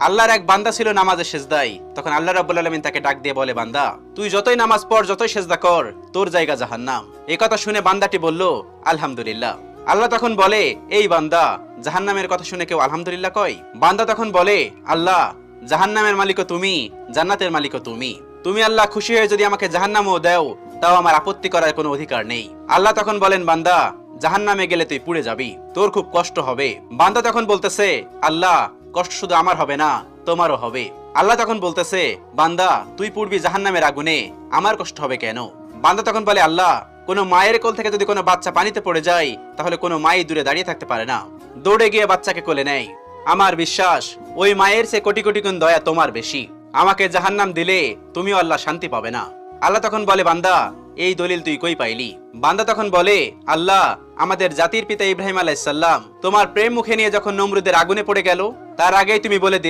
আল্লাহর এক বান্দা ছিল নামাজে সেজদায়। তখন আল্লাহ রাব্বুল আলামিন তাকে ডাক দিয়ে বলে, বান্দা তুই যতই নামাজ পড়, যতই সেজদা কর, তোর জায়গা জাহান্নাম। এই কথা শুনে বান্দাটি বলল, আলহামদুলিল্লাহ। আল্লাহ তখন বলে, এই বান্দা, জাহান্নামের কথা শুনে কেউ আলহামদুলিল্লাহ কয়? বান্দা তখন বলে, আল্লাহ, জাহান্নামের মালিকও তুমি, জান্নাতের মালিকও তুমি। তুমি আল্লাহ খুশি হয়ে যদি আমাকে জাহান্নামও দাও, তাও আমার আপত্তি করার কোনো অধিকার নেই। আল্লাহ তখন বলেন, বান্দা, জাহান্নামে গেলে তুই পুড়ে যাবি, তোর খুব কষ্ট হবে। বান্দা তখন বলতেছে, আল্লাহ, কষ্ট শুধু আমার হবে না, তোমারও হবে। আল্লাহ তখন বলতেছে, বান্দা, তুই পুড়বি জাহান্নামের আগুনে, আমার কষ্ট হবে কেন? বান্দা তখন বলে, আল্লাহ, কোনো মায়ের কোল থেকে যদি কোনো বাচ্চা পানিতে পড়ে যায়, তাহলে কোনো মাই দূরে দাঁড়িয়ে থাকতে পারে না, দৌড়ে গিয়ে বাচ্চাকে কোলে নেয়। আমার বিশ্বাস ওই মায়ের চেয়ে কোটি কোটি গুণ দয়া তোমার বেশি। আমাকে জাহান্নাম দিলে তুমিও আল্লাহ শান্তি পাবে না। আল্লাহ তখন বলে, বান্দা, এই দলিল তুই কই পাইলি? বান্দা তখন বলে, আল্লাহ, আমাদের জাতির পিতা ইব্রাহিম আলাইহিস সালাম তোমার প্রেম মুখে নিয়ে যখন নমরুদের আগুনে পড়ে গেল, তার আগেই তুমি বলে